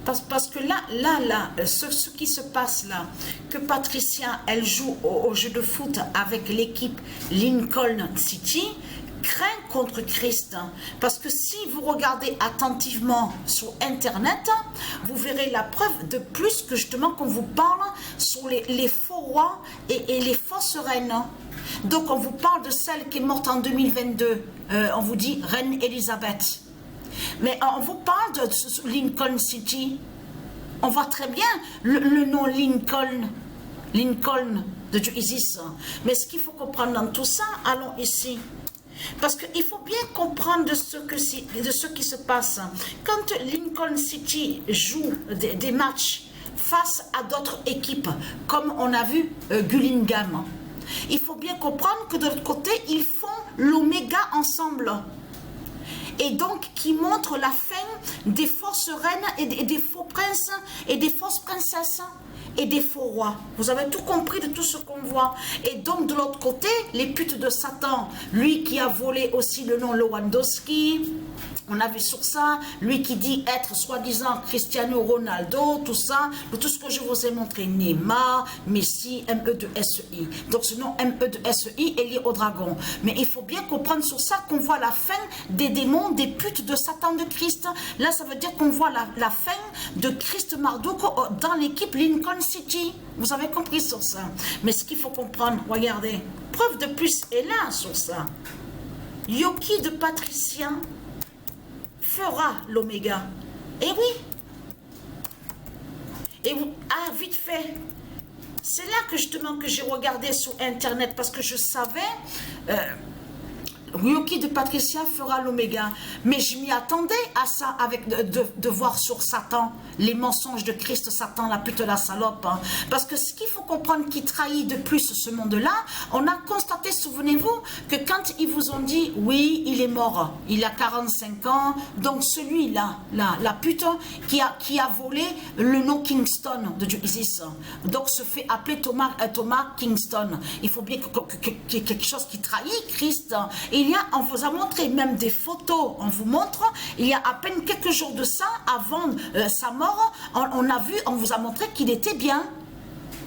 Parce que ce qui se passe là, que Patricia, elle joue au jeu de foot avec l'équipe Lincoln City, craint contre Christ. Parce que si vous regardez attentivement sur Internet, vous verrez la preuve de plus que justement qu'on vous parle sur les faux rois et les fausses reines. Donc on vous parle de celle qui est morte en 2022, on vous dit Reine Elisabeth. Mais on vous parle de Lincoln City. On voit très bien le nom Lincoln de Dieu Isis. Mais ce qu'il faut comprendre dans tout ça, allons ici. Parce qu'il faut bien comprendre de ce qui se passe. Quand Lincoln City joue des matchs face à d'autres équipes, comme on a vu Gullingham, il faut bien comprendre que de l'autre côté, ils font l'oméga ensemble. Et donc, qui montre la fin des fausses reines et des faux princes et des fausses princesses et des faux rois. Vous avez tout compris de tout ce qu'on voit. Et donc, de l'autre côté, les putes de Satan, lui qui a volé aussi le nom Lewandowski, on a vu sur ça, lui qui dit être soi-disant Cristiano Ronaldo, tout ça, de tout ce que je vous ai montré, Neymar, Messi, ME2SEI. Donc ce nom ME2SEI est lié au dragon. Mais il faut bien comprendre sur ça qu'on voit la fin des démons, des putes de Satan de Christ. Là, ça veut dire qu'on voit la fin de Christ Marduk dans l'équipe Lincoln City. Vous avez compris sur ça. Mais ce qu'il faut comprendre, regardez, preuve de plus est là sur ça. Yoki de Patricia fera l'oméga. Et oui. Et vite fait. C'est là que justement que j'ai regardé sur Internet parce que je savais Yoki de Patricia fera l'oméga. Mais je m'y attendais à ça avec de voir sur Satan, les mensonges de Christ, Satan, la pute, la salope. Hein. Parce que ce qu'il faut comprendre qui trahit de plus ce monde-là, on a constaté, souvenez-vous, que quand ils vous ont dit, oui, il est mort, il a 45 ans, donc celui-là, la pute, qui a volé le nom Kingston de Dieu Isis, donc se fait appeler Thomas Kingston. Il faut bien qu'il y ait quelque chose qui trahit Christ. Et on vous a montré même des photos, on vous montre, il y a à peine quelques jours de ça, avant sa mort, on vous a montré qu'il était bien.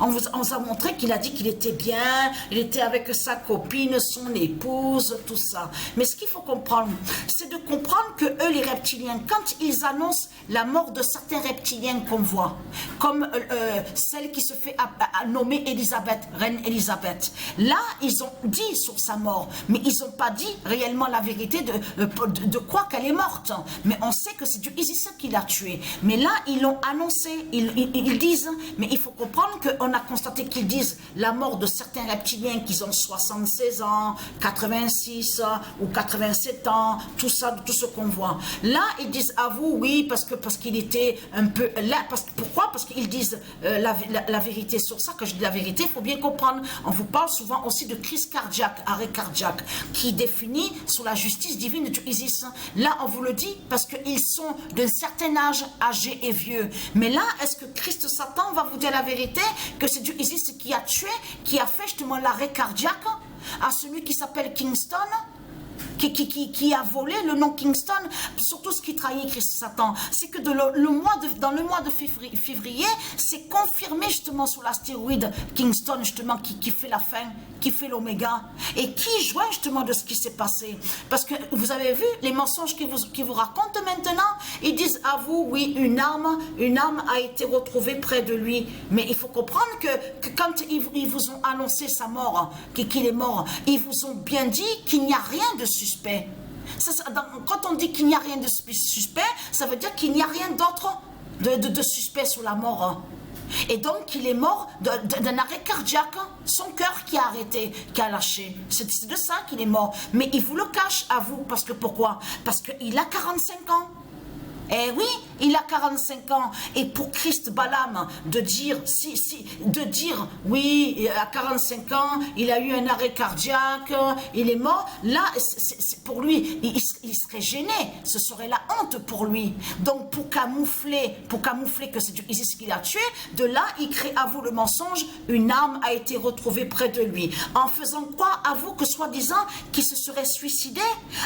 On vous a montré qu'il a dit qu'il était bien, il était avec sa copine, son épouse, tout ça. Mais ce qu'il faut comprendre, c'est de comprendre que eux, les reptiliens, quand ils annoncent la mort de certains reptiliens qu'on voit, comme celle qui se fait nommer Elisabeth, Reine Elisabeth, là, ils ont dit sur sa mort, mais ils n'ont pas dit réellement la vérité de quoi qu'elle est morte. Mais on sait que c'est Dieu Isis qui l'a tuée. Mais là, ils l'ont annoncé, ils disent, mais il faut comprendre que on a constaté qu'ils disent la mort de certains reptiliens qui ont 76 ans, 86 ou 87 ans, tout ça, tout ce qu'on voit. Là, ils disent à vous, oui, parce qu'il était un peu là. Pourquoi? Parce qu'ils disent la vérité sur ça. Que je dis la vérité, il faut bien comprendre. On vous parle souvent aussi de crise cardiaque, arrêt cardiaque, qui définit sur la justice divine de Dieu Isis. Là, on vous le dit parce qu'ils sont d'un certain âge, âgés et vieux. Mais là, est-ce que Christ Satan va vous dire la vérité? Que c'est Dieu Isis qui a tué, qui a fait justement l'arrêt cardiaque à celui qui s'appelle Kingston, qui a volé le nom Kingston. Surtout ce qui trahit Christ Satan, c'est que dans le mois de février, c'est confirmé justement sur l'astéroïde Kingston, justement, qui fait la fin, qui fait l'oméga, et qui joint justement de ce qui s'est passé. Parce que vous avez vu les mensonges qu'ils vous racontent maintenant. Ils disent à vous, oui, une arme a été retrouvée près de lui. Mais il faut comprendre que quand ils vous ont annoncé sa mort, qu'il est mort, ils vous ont bien dit qu'il n'y a rien de suspect. Quand on dit qu'il n'y a rien de suspect, ça veut dire qu'il n'y a rien d'autre de suspect sur la mort. Et donc il est mort d'un arrêt cardiaque, son cœur qui a arrêté, qui a lâché. C'est de ça qu'il est mort. Mais il vous le cache à vous, parce que pourquoi? Parce qu'il a 45 ans. Eh oui, il a 45 ans. Et pour Christ Balaam, de dire, oui, à 45 ans, il a eu un arrêt cardiaque, il est mort, là, pour lui, il serait gêné, ce serait la honte pour lui. Donc, pour camoufler que c'est Dieu Isis qui l'a tué, de là, il crée à vous le mensonge, une arme a été retrouvée près de lui. En faisant quoi à vous que soi-disant qu'il se serait suicidé?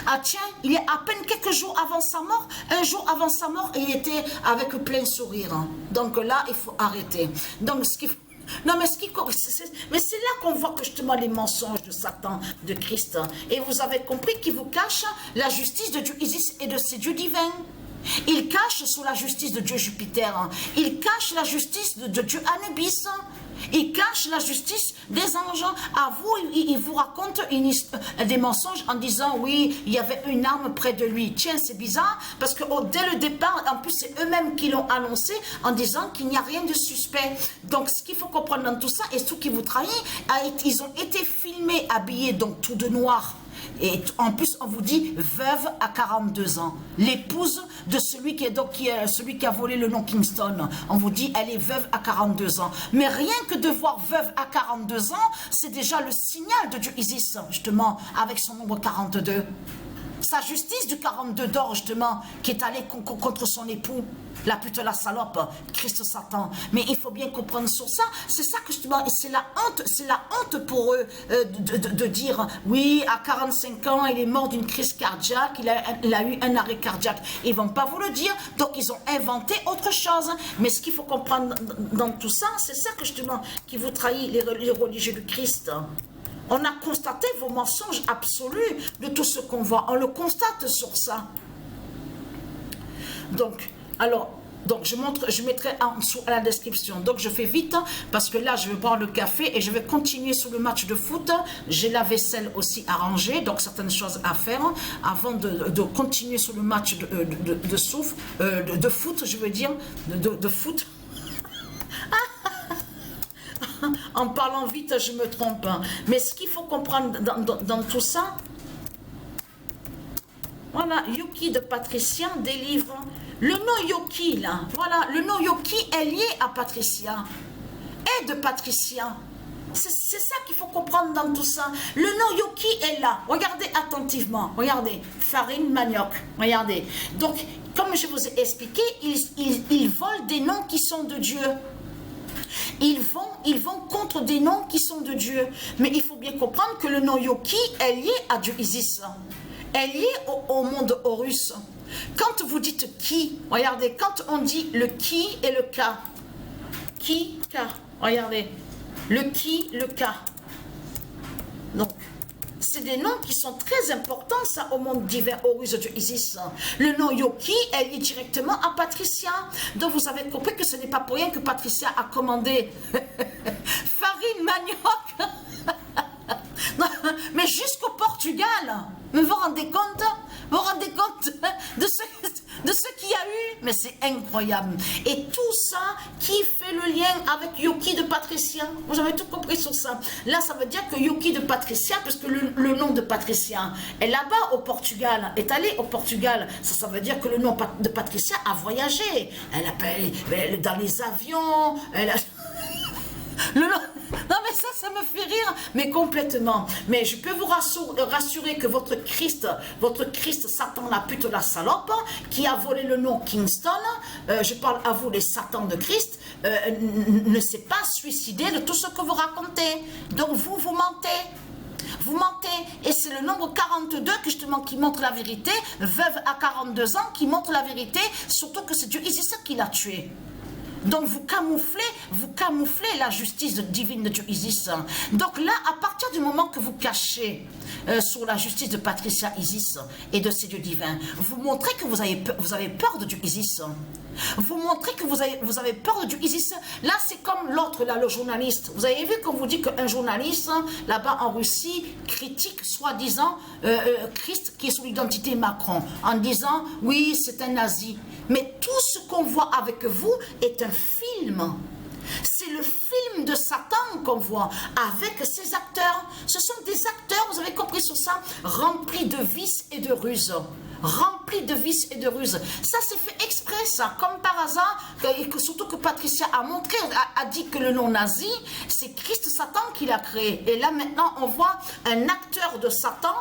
Ah tiens, il y a à peine quelques jours avant sa mort, un jour avant avant sa mort, il était avec plein sourire. Donc là, il faut arrêter. Donc, ce qu'il faut... Non, mais c'est là qu'on voit que justement les mensonges de Satan, de Christ. Et vous avez compris qu'il vous cache la justice de Dieu Isis et de ses dieux divins. Il cache sous la justice de Dieu Jupiter. Il cache la justice de Dieu Anubis. Il cache la justice des anges. À vous, il vous raconte des mensonges en disant oui, il y avait une arme près de lui. Tiens, c'est bizarre parce que dès le départ, en plus c'est eux-mêmes qui l'ont annoncé en disant qu'il n'y a rien de suspect. Donc ce qu'il faut comprendre dans tout ça et ceux qui vous trahissent, ils ont été filmés, habillés donc tout de noir. Et en plus, on vous dit veuve à 42 ans. L'épouse de celui celui qui a volé le nom Kingston. On vous dit elle est veuve à 42 ans. Mais rien que de voir veuve à 42 ans, c'est déjà le signal de Dieu Isis, justement, avec son nombre 42. Sa justice du 42 d'or, justement, qui est allée contre son époux, la pute, la salope, Christ Satan. Mais il faut bien comprendre sur ça. C'est ça que justement, c'est la honte pour eux de dire, oui, à 45 ans, il est mort d'une crise cardiaque, il a eu un arrêt cardiaque. Ils ne vont pas vous le dire, donc ils ont inventé autre chose. Mais ce qu'il faut comprendre dans tout ça, c'est ça que justement, qui vous trahit les religieux du Christ. On a constaté vos mensonges absolus de tout ce qu'on voit. On le constate sur ça. Donc, je mettrai en dessous à la description. Donc, je fais vite parce que là, je vais boire le café et je vais continuer sur le match de foot. J'ai la vaisselle aussi à ranger, donc certaines choses à faire avant de continuer sur le match de foot, je veux dire, de foot. En parlant vite, je me trompe. Mais ce qu'il faut comprendre dans tout ça, voilà, Yuki de Patricia délivre. Le nom Yoki, là, voilà, le nom Yoki est lié à Patricia. Et de Patricia. C'est ça qu'il faut comprendre dans tout ça. Le nom Yoki est là. Regardez attentivement. Regardez. Farine, manioc. Regardez. Donc, comme je vous ai expliqué, ils volent des noms qui sont de Dieu. Ils vont contre des noms qui sont de Dieu. Mais il faut bien comprendre que le nom Yoki est lié à Dieu Isis. Est lié au monde Horus. Quand vous dites qui, regardez, quand on dit le qui et le ka. Qui, ka, regardez. Le qui, le ka. Donc, c'est des noms qui sont très importants, ça, au monde divin Horus de Dieu Isis. Le nom Yoki est lié directement à Patricia. Donc, vous avez compris que ce n'est pas pour rien que Patricia a commandé farine manioc. Mais jusqu'au Portugal. Mais vous vous rendez compte? Vous vous rendez compte de ce qu'il y a eu? Mais c'est incroyable. Et tout ça qui fait le lien avec Yoki de Patricia. Vous avez tout compris sur ça. Là, ça veut dire que Yoki de Patricia, parce que le nom de Patricia est là-bas au Portugal, est allé au Portugal. Ça veut dire que le nom de Patricia a voyagé. Elle a dans les avions. Elle a... Non mais ça me fait rire, mais complètement. Mais je peux vous rassurer que votre Christ, Satan, la pute, la salope, qui a volé le nom Kingston, je parle à vous les Satans de Christ, ne s'est pas suicidé de tout ce que vous racontez. Donc vous mentez. Vous mentez, et c'est le nombre 42 que justement qui montre la vérité, veuve à 42 ans, qui montre la vérité, surtout que c'est Dieu Isis qui l'a tué. Donc vous camouflez la justice divine de Dieu Isis. Donc là, à partir du moment que vous cachez sur la justice de Patricia Isis et de ses dieux divins, vous montrez que vous avez peur de Dieu Isis. Vous montrez que vous avez peur de Dieu Isis. Là, c'est comme l'autre, là, le journaliste. Vous avez vu qu'on vous dit qu'un journaliste, là-bas en Russie, critique soi-disant Christ qui est sous l'identité Macron, en disant, oui, c'est un nazi. Mais tout ce qu'on voit avec vous est un film. C'est le film de Satan qu'on voit avec ses acteurs. Ce sont des acteurs, vous avez compris sur ça, remplis de vices et de ruses. Remplis de vices et de ruses. Ça c'est fait exprès, ça, comme par hasard, surtout que Patricia a dit que le nom nazi, c'est Christ Satan qui l'a créé. Et là maintenant, on voit un acteur de Satan,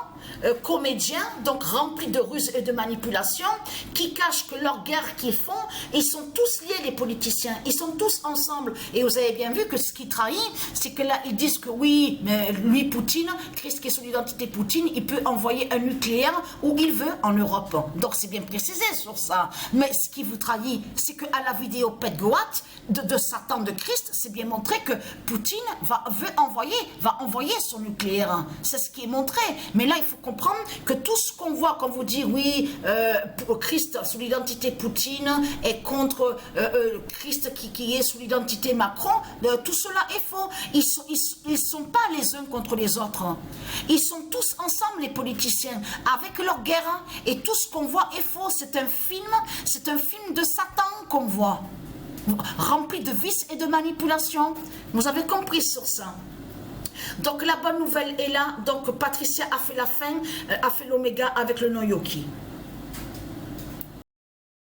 comédien, donc rempli de ruses et de manipulations, qui cachent que leur guerre qu'ils font, ils sont tous liés, les politiciens, ils sont tous ensemble. Et vous avez bien vu que ce qui trahit, c'est que là, ils disent que oui, mais lui, Poutine, Christ qui est sous l'identité Poutine, il peut envoyer un nucléaire où il veut en Europe. Europe. Donc c'est bien précisé sur ça. Mais ce qui vous trahit, c'est qu'à la vidéo Pet Goat de Satan de Christ, c'est bien montré que Poutine va envoyer son nucléaire. C'est ce qui est montré. Mais là, il faut comprendre que tout ce qu'on voit, quand vous dites, oui, Christ sous l'identité Poutine est contre Christ qui est sous l'identité Macron, tout cela est faux. Ils sont pas les uns contre les autres. Ils sont tous ensemble, les politiciens, avec leur guerre. Et tout ce qu'on voit est faux. C'est un film de Satan qu'on voit, rempli de vices et de manipulations. Vous avez compris sur ça. Donc la bonne nouvelle est là. Donc Patricia a fait la fin, a fait l'oméga avec le Noyoki.